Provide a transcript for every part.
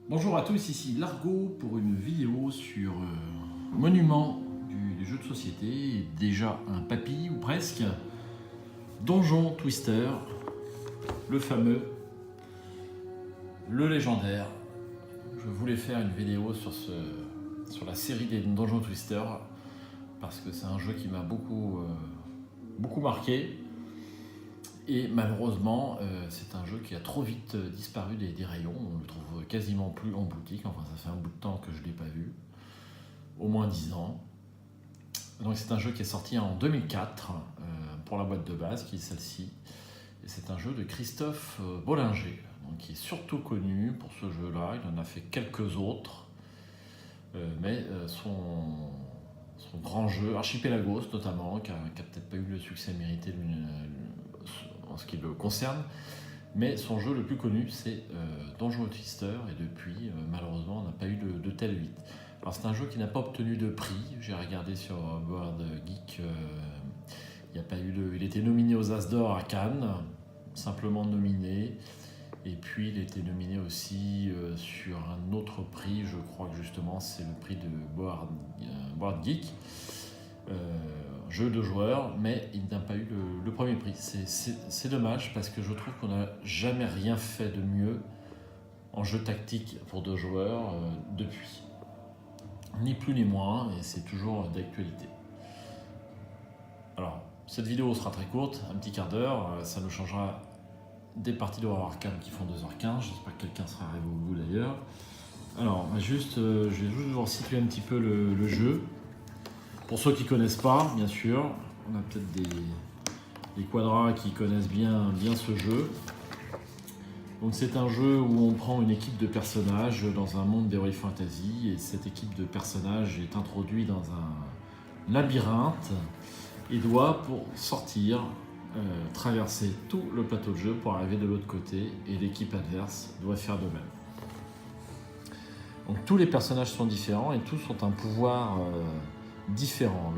Bonjour à tous, ici Largo pour une vidéo sur un monument du jeu de société, déjà un papy ou presque, Donjon Twister, le fameux, le légendaire. Je voulais faire une vidéo sur la série des Donjon Twister parce que c'est un jeu qui m'a beaucoup marqué. Et malheureusement, c'est un jeu qui a trop vite disparu des rayons. On le trouve quasiment plus en boutique. Enfin, ça fait un bout de temps que je ne l'ai pas vu. Au moins 10 ans. Donc c'est un jeu qui est sorti en 2004 pour la boîte de base, qui est celle-ci. Et c'est un jeu de Christophe Bollinger, donc qui est surtout connu pour ce jeu-là. Il en a fait quelques autres. Mais son grand jeu, Archipelagos notamment, qui a peut-être pas eu le succès mérité en ce qui le concerne, mais son jeu le plus connu c'est Donjon Twister, et depuis malheureusement on n'a pas eu de tel 8. Alors c'est un jeu qui n'a pas obtenu de prix, j'ai regardé sur Board Geek, il était nominé aux As d'Or à Cannes, simplement nominé, et puis il était nominé aussi sur un autre prix, je crois que justement c'est le prix de Board Geek, jeu de joueurs, mais il n'a pas eu le premier prix. C'est dommage parce que je trouve qu'on n'a jamais rien fait de mieux en jeu tactique pour 2 joueurs depuis. Ni plus ni moins, et c'est toujours d'actualité. Alors, cette vidéo sera très courte, un petit quart d'heure, ça nous changera des parties de War Arkham qui font 2h15, j'espère que quelqu'un sera arrivé au bout d'ailleurs. Alors, je vais juste vous situer un petit peu le jeu. Pour ceux qui ne connaissent pas, bien sûr, on a peut-être des quadras qui connaissent bien ce jeu. Donc c'est un jeu où on prend une équipe de personnages dans un monde d'heroic fantasy, et cette équipe de personnages est introduite dans un labyrinthe et doit, pour sortir, traverser tout le plateau de jeu pour arriver de l'autre côté, et l'équipe adverse doit faire de même. Donc tous les personnages sont différents et tous ont un pouvoir différent.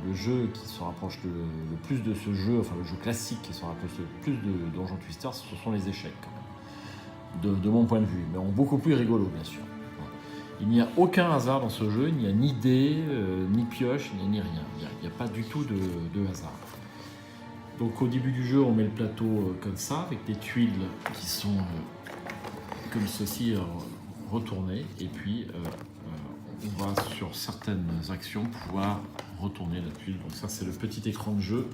Le jeu qui se rapproche le plus de ce jeu, enfin le jeu classique qui se rapproche le plus de Donjon Twister, ce sont les échecs quand même, de mon point de vue, mais en beaucoup plus rigolo bien sûr. Il n'y a aucun hasard dans ce jeu, il n'y a ni dés, ni pioche, ni rien. Il n'y a pas du tout de hasard. Donc au début du jeu, on met le plateau comme ça, avec des tuiles qui sont comme ceci retournées, et puis on va sur certaines actions pouvoir retourner la tuile. Donc ça c'est le petit écran de jeu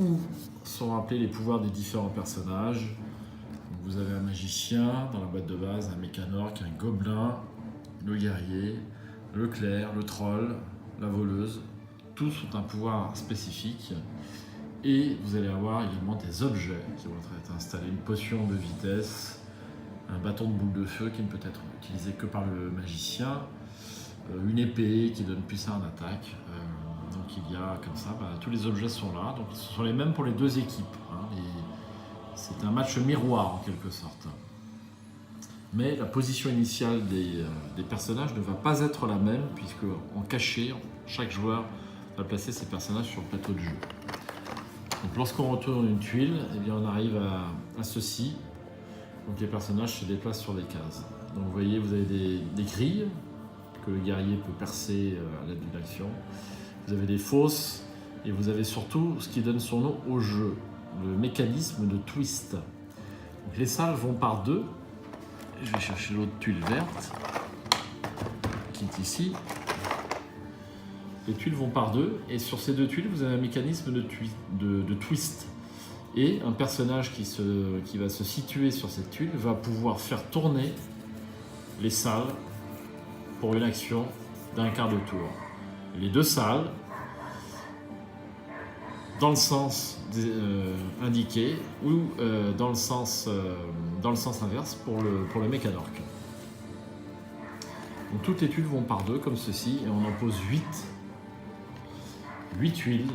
où sont rappelés les pouvoirs des différents personnages. Donc vous avez un magicien dans la boîte de base, un mécanorque, un gobelin, le guerrier, le clerc, le troll, la voleuse. Tous ont un pouvoir spécifique, et vous allez avoir également des objets qui vont être installés, une potion de vitesse, un bâton de boule de feu qui ne peut être utilisé que par le magicien, une épée qui donne plus 1 en attaque. Donc il y a comme ça, tous les objets sont là, donc ce sont les mêmes pour les 2 équipes. C'est un match miroir en quelque sorte. Mais la position initiale des personnages ne va pas être la même, puisque en cachet, chaque joueur va placer ses personnages sur le plateau de jeu. Donc lorsqu'on retourne une tuile, eh bien on arrive à ceci. Donc les personnages se déplacent sur les cases. Donc vous voyez, vous avez des grilles que le guerrier peut percer à l'aide d'une action. Vous avez des fosses, et vous avez surtout ce qui donne son nom au jeu, le mécanisme de twist. Donc les salles vont par 2. Je vais chercher l'autre tuile verte qui est ici. Les tuiles vont par 2, et sur ces 2 tuiles, vous avez un mécanisme de twist. Et un personnage qui va se situer sur cette tuile va pouvoir faire tourner les salles pour une action d'un quart de tour. Les 2 salles, dans le sens indiqué, ou dans le sens inverse pour le mécanorque. Donc toutes les tuiles vont par 2 comme ceci, et on en pose 8 tuiles,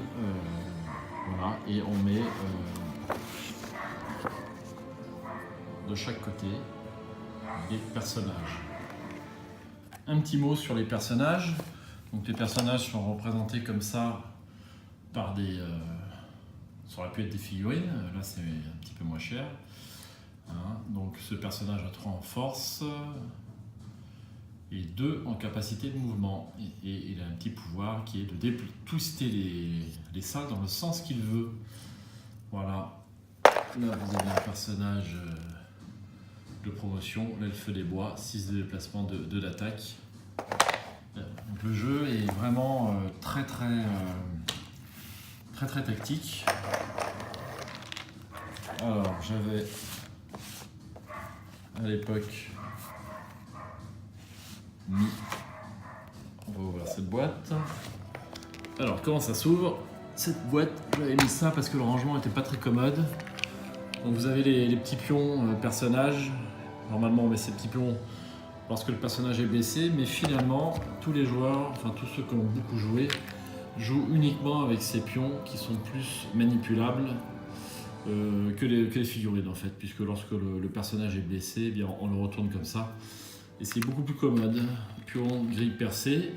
voilà, et on met de chaque côté des personnages. Un petit mot sur les personnages. Donc les personnages sont représentés comme ça par ça aurait pu être des figurines, là c'est un petit peu moins cher. Donc ce personnage a 3 en force et 2 en capacité de mouvement. Et il a un petit pouvoir qui est de twister les salles dans le sens qu'il veut. Voilà. Là, vous avez un personnage de promotion, l'elfe des bois, 6 de déplacement, de l'attaque. Donc le jeu est vraiment très tactique. Alors j'avais à l'époque mis, on va ouvrir cette boîte. Alors comment ça s'ouvre? Cette boîte, j'avais mis ça parce que le rangement n'était pas très commode. Donc vous avez les petits pions personnages. Normalement on met ces petits pions lorsque le personnage est blessé, mais finalement tous les joueurs, enfin tous ceux qui ont beaucoup joué, jouent uniquement avec ces pions qui sont plus manipulables que les figurines en fait, puisque lorsque le personnage est blessé, eh bien, on le retourne comme ça et c'est beaucoup plus commode. Pion grille percée.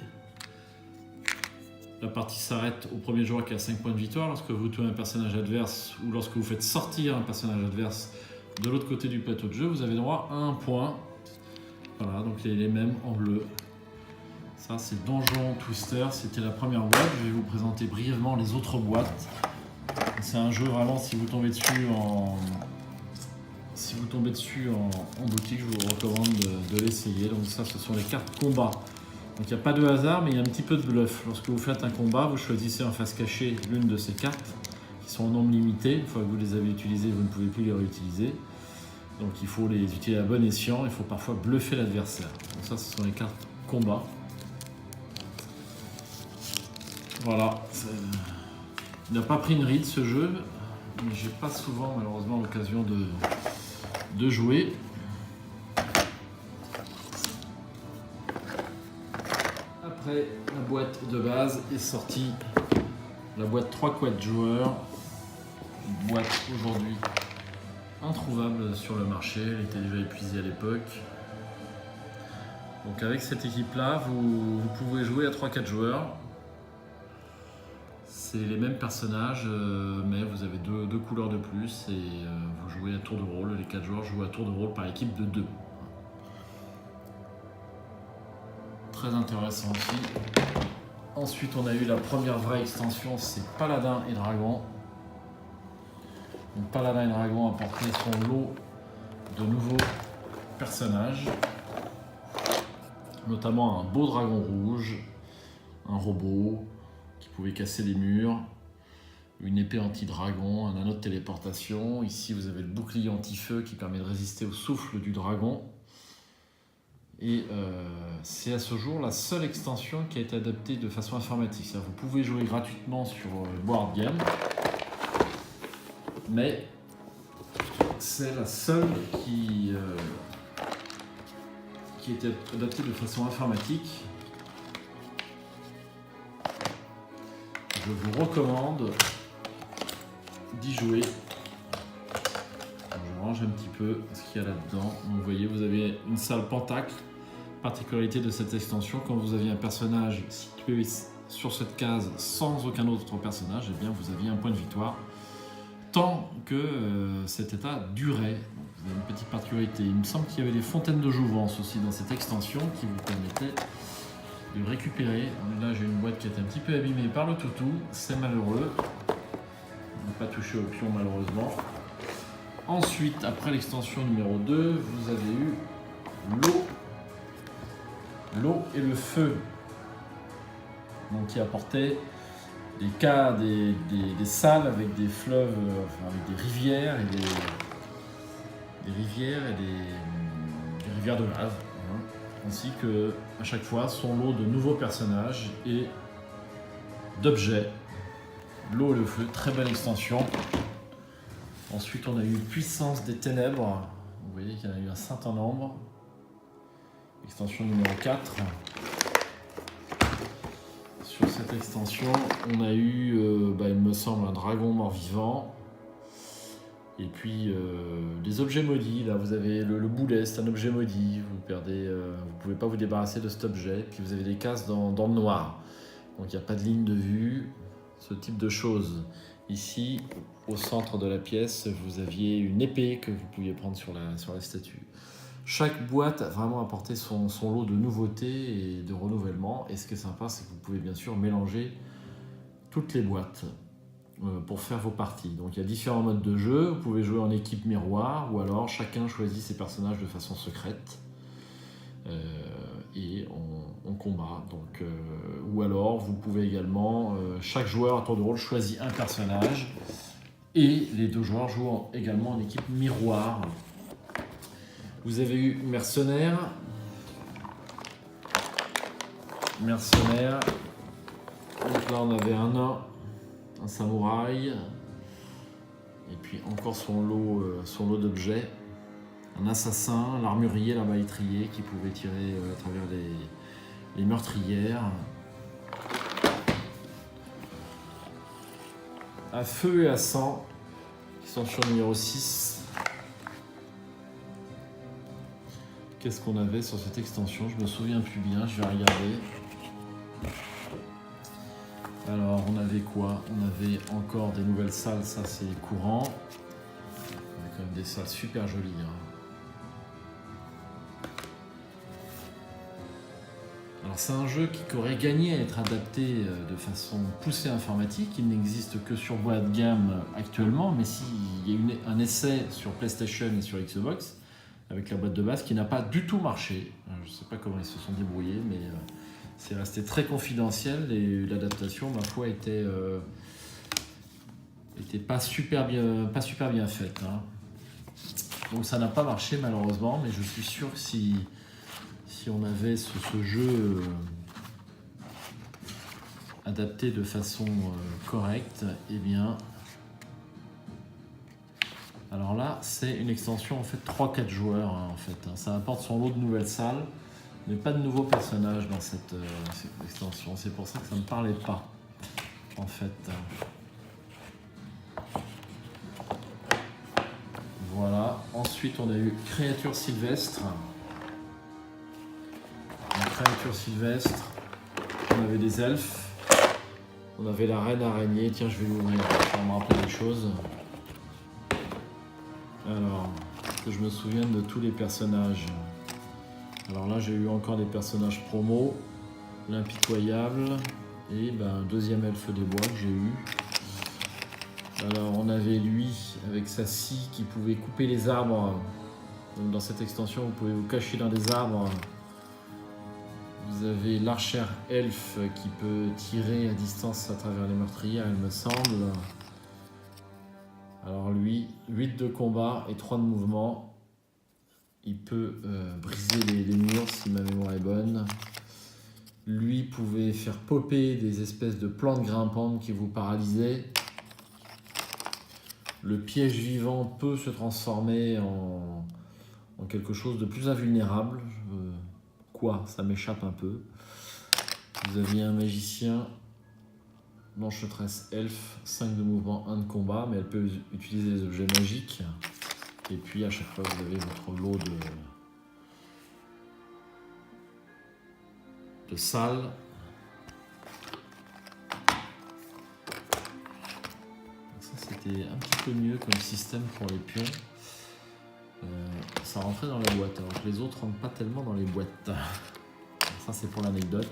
La partie s'arrête au premier joueur qui a 5 points de victoire lorsque vous tuez un personnage adverse ou lorsque vous faites sortir un personnage adverse de l'autre côté du plateau de jeu, vous avez droit à 1 point. Voilà, donc les mêmes en bleu. Ça, c'est Donjon Twister, c'était la première boîte. Je vais vous présenter brièvement les autres boîtes. C'est un jeu vraiment, si vous tombez dessus en boutique, je vous recommande de l'essayer. Donc ça, ce sont les cartes combat. Donc il n'y a pas de hasard, mais il y a un petit peu de bluff. Lorsque vous faites un combat, vous choisissez en face cachée l'une de ces cartes, qui sont en nombre limité. Une fois que vous les avez utilisées, vous ne pouvez plus les réutiliser. Donc il faut les utiliser à bon escient, il faut parfois bluffer l'adversaire. Donc ça, ce sont les cartes combat. Voilà. Il n'a pas pris une ride ce jeu, mais j'ai pas souvent malheureusement l'occasion de jouer. Après, la boîte de base est sortie, la boîte 3 quad joueurs, une boîte aujourd'hui introuvable sur le marché, elle était déjà épuisée à l'époque. Donc avec cette équipe-là, vous pouvez jouer à 3-4 joueurs. C'est les mêmes personnages, mais vous avez deux couleurs de plus et vous jouez à tour de rôle. Les 4 joueurs jouent à tour de rôle par équipe de 2. Très intéressant aussi. Ensuite, on a eu la première vraie extension, c'est Paladin et Dragon. Donc, Paladin et Dragon a apporté son lot de nouveaux personnages, notamment un beau dragon rouge, un robot qui pouvait casser les murs, une épée anti-dragon, un anneau de téléportation. Ici, vous avez le bouclier anti-feu qui permet de résister au souffle du dragon. Et c'est à ce jour la seule extension qui a été adaptée de façon informatique. Vous pouvez jouer gratuitement sur Board Game, mais c'est la seule qui a été adaptée de façon informatique. Je vous recommande d'y jouer. Je range un petit peu ce qu'il y a là-dedans. Vous voyez, vous avez une salle pentacle. Particularité de cette extension, quand vous aviez un personnage situé sur cette case sans aucun autre personnage, eh bien vous aviez un point de victoire tant que cet état durait. Vous avez une petite particularité. Il me semble qu'il y avait des fontaines de jouvence aussi dans cette extension qui vous permettaient de récupérer. Là, j'ai une boîte qui est un petit peu abîmée par le toutou, c'est malheureux. On n'a pas touché au pion malheureusement. Ensuite, après l'extension numéro 2, vous avez eu l'eau et le feu, donc qui apportait des salles avec des fleuves, enfin avec des rivières et des rivières de lave, hein, ainsi que à chaque fois son lot de nouveaux personnages et d'objets. L'eau et le feu, très belle extension. Ensuite, on a eu Puissance des ténèbres. Vous voyez qu'il y en a eu un certain nombre. Extension numéro 4. Sur cette extension, on a eu, il me semble, un dragon mort-vivant. Et puis, les objets maudits. Là, vous avez le boulet, c'est un objet maudit. Vous perdez, vous pouvez pas vous débarrasser de cet objet. Puis, vous avez des cases dans le noir. Donc, il n'y a pas de ligne de vue, ce type de choses. Ici, au centre de la pièce, vous aviez une épée que vous pouviez prendre sur la statue. Chaque boîte a vraiment apporté son lot de nouveautés et de renouvellement. Et ce qui est sympa, c'est que vous pouvez bien sûr mélanger toutes les boîtes pour faire vos parties. Donc il y a différents modes de jeu. Vous pouvez jouer en équipe miroir ou alors chacun choisit ses personnages de façon secrète. Et on combat. Donc, ou alors vous pouvez également, chaque joueur à tour de rôle choisit un personnage et les deux joueurs jouent également en équipe miroir. Vous avez eu mercenaire. Donc là on avait un nain, un samouraï et puis encore son lot d'objets. Un assassin, l'armurier, l'arbalétrier qui pouvait tirer à travers les meurtrières. À feu et à sang, extension numéro 6. Qu'est-ce qu'on avait sur cette extension? Je me souviens plus bien, je vais regarder. Alors, on avait quoi? On avait encore des nouvelles salles, ça c'est courant. On avait quand même des salles super jolies. Alors c'est un jeu qui aurait gagné à être adapté de façon poussée informatique. Il n'existe que sur boîte de gamme actuellement, mais s'il y a eu un essai sur PlayStation et sur Xbox avec la boîte de base qui n'a pas du tout marché. Je ne sais pas comment ils se sont débrouillés, mais c'est resté très confidentiel et l'adaptation, ma foi, était pas super bien faite. Donc ça n'a pas marché malheureusement, mais je suis sûr que si on avait ce jeu adapté de façon correcte, eh bien, alors là, c'est une extension en fait 3-4 joueurs en fait. Ça apporte son lot de nouvelles salles, mais pas de nouveaux personnages dans cette extension. C'est pour ça que ça ne me parlait pas en fait. Voilà. Ensuite, on a eu Créature Sylvestre. Créature sylvestre, on avait des elfes, on avait la reine araignée. Tiens, je vais l'ouvrir pour me rappeler des choses. Alors, que je me souvienne de tous les personnages. Alors là, j'ai eu encore des personnages promo, l'impitoyable et un deuxième elfe des bois que j'ai eu. Alors, on avait lui avec sa scie qui pouvait couper les arbres. Donc, dans cette extension, vous pouvez vous cacher dans des arbres. Vous avez l'archère elfe qui peut tirer à distance à travers les meurtrières, il me semble. Alors lui, 8 de combat et 3 de mouvement. Il peut briser les murs si ma mémoire est bonne. Lui pouvait faire popper des espèces de plantes grimpantes qui vous paralysaient. Le piège vivant peut se transformer en quelque chose de plus invulnérable. Quoi, ça m'échappe un peu. Vous aviez un magicien, l'enchanteresse elfe, 5 de mouvement, 1 de combat, mais elle peut utiliser des objets magiques. Et puis à chaque fois, vous avez votre lot de salles. Ça, c'était un petit peu mieux comme système pour les pions. Ça rentrait dans la boîte, alors que les autres rentrent pas tellement dans les boîtes. Ça, c'est pour l'anecdote.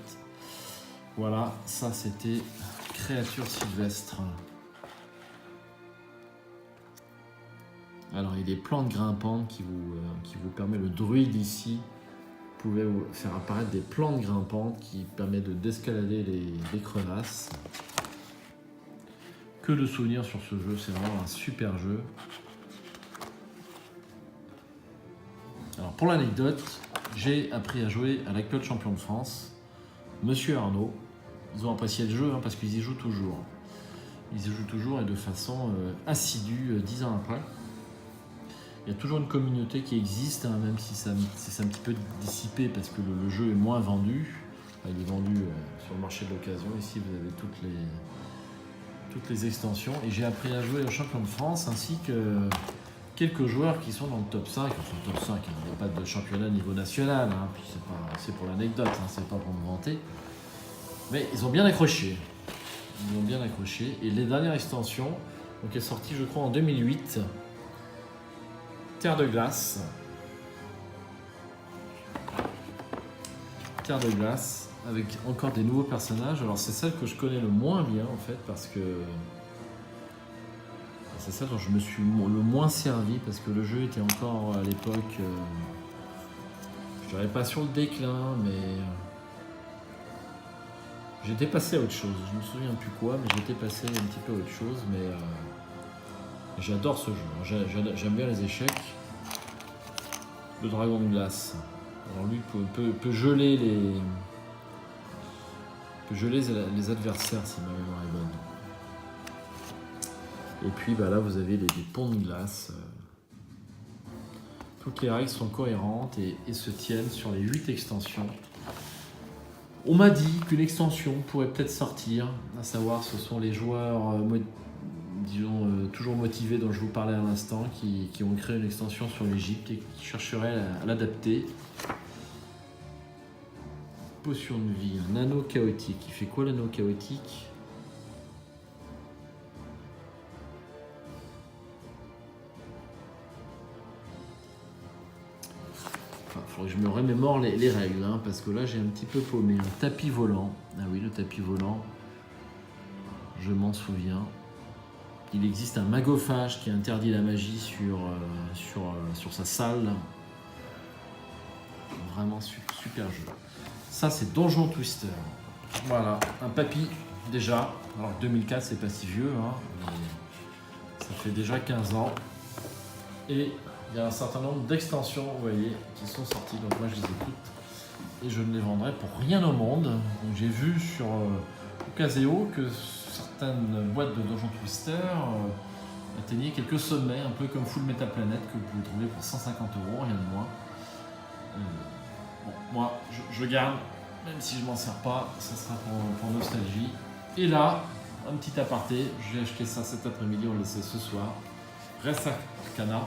Voilà, ça c'était Créature Sylvestre. Alors, il y a des plantes grimpantes qui vous permet, le druide ici, vous pouvez vous faire apparaître des plantes grimpantes qui permettent d'escalader les crevasses. Que de souvenirs sur ce jeu, c'est vraiment un super jeu. Alors pour l'anecdote, j'ai appris à jouer à l'actuel champion de France, Monsieur Arnaud. Ils ont apprécié le jeu parce qu'ils y jouent toujours. Ils y jouent toujours et de façon assidue 10 ans après. Il y a toujours une communauté qui existe, même si c'est un petit peu dissipé parce que le jeu est moins vendu. Enfin, il est vendu sur le marché de l'occasion. Ici, vous avez toutes les extensions. Et j'ai appris à jouer au champion de France ainsi que quelques joueurs qui sont dans le top 5. Enfin, le top 5, il n'y a pas de championnat niveau national. Puis c'est pour l'anecdote, c'est pas pour me vanter. Mais ils ont bien accroché. Ils l'ont bien accroché. Et les dernières extensions, donc est sortie je crois en 2008, Terre de glace. Terre de glace, avec encore des nouveaux personnages. Alors c'est celle que je connais le moins bien en fait, parce que c'est celle dont je me suis le moins servi, parce que le jeu était encore à l'époque, je dirais pas sur le déclin, mais j'étais passé à autre chose. Je me souviens plus quoi, mais j'étais passé un petit peu à autre chose. Mais j'adore ce jeu. J'aime bien les échecs. Le dragon de glace. Alors lui peut geler les adversaires si ma mémoire est bonne. Et puis bah là vous avez des ponts de glace. Toutes les règles sont cohérentes et se tiennent sur les 8 extensions. On m'a dit qu'une extension pourrait peut-être sortir, à savoir ce sont les joueurs disons, toujours motivés dont je vous parlais à l'instant, qui ont créé une extension sur l'Égypte et qui chercheraient à l'adapter. Potion de vie, un anneau chaotique. Il fait quoi l'anneau chaotique? Enfin, il faudrait que je me remémore les règles, hein, parce que là j'ai un petit peu paumé. Un tapis volant. Ah oui, le tapis volant, je m'en souviens. Il existe un magophage qui interdit la magie sur sa salle. Vraiment super jeu. Ça c'est Donjon Twister. Voilà, un papy déjà. Alors 2004 c'est pas si vieux, hein, mais ça fait déjà 15 ans. Et il y a un certain nombre d'extensions, vous voyez, qui sont sorties. Donc moi je les écoute et je ne les vendrai pour rien au monde. Donc j'ai vu sur Caseo que certaines boîtes de Donjon Twister atteignaient quelques sommets, un peu comme Full Metal Planet que vous pouvez trouver pour 150 €, rien de moins. Bon, moi je garde, même si je m'en sers pas, ça sera pour nostalgie. Et là, un petit aparté, j'ai acheté ça cet après-midi, on le sait ce soir. Res Arcana.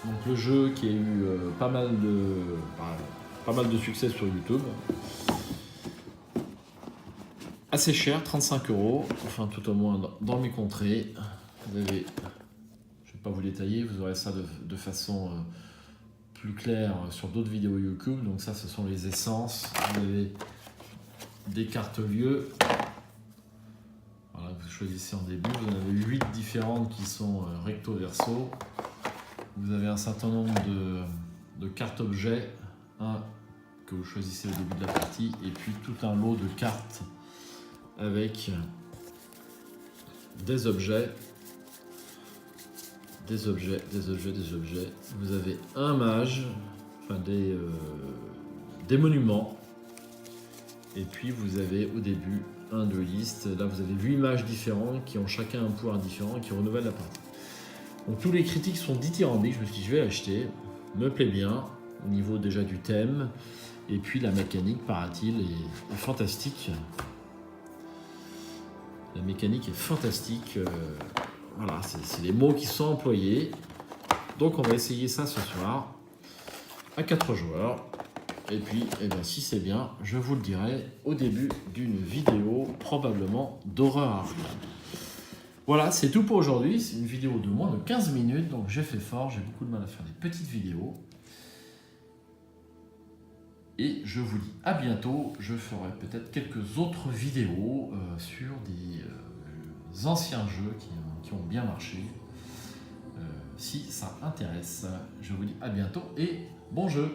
Donc le jeu qui a eu pas mal de succès sur YouTube. Assez cher, 35 €, enfin tout au moins dans mes contrées. Vous avez, je ne vais pas vous détailler, vous aurez ça de façon plus claire sur d'autres vidéos YouTube. Donc ça, ce sont les essences. Vous avez des cartes lieux. Voilà, vous choisissez en début. Vous en avez 8 différentes qui sont recto verso. Vous avez un certain nombre de cartes objets, que vous choisissez au début de la partie, et puis tout un lot de cartes avec des objets. Vous avez un mage, enfin des monuments, et puis vous avez au début un dueliste. Là vous avez 8 mages différents qui ont chacun un pouvoir différent et qui renouvellent la partie. Donc tous les critiques sont dithyrambiques. Je me suis dit je vais l'acheter, me plaît bien au niveau déjà du thème, et puis la mécanique paraît-il est fantastique. La mécanique est fantastique. Voilà, c'est les mots qui sont employés. Donc on va essayer ça ce soir à 4 joueurs. Et puis, si c'est bien, je vous le dirai au début d'une vidéo, probablement d'horreur. Voilà, c'est tout pour aujourd'hui. C'est une vidéo de moins de 15 minutes, donc j'ai fait fort. J'ai beaucoup de mal à faire des petites vidéos. Et je vous dis à bientôt. Je ferai peut-être quelques autres vidéos sur des anciens jeux qui ont bien marché. Si ça intéresse, je vous dis à bientôt et bon jeu!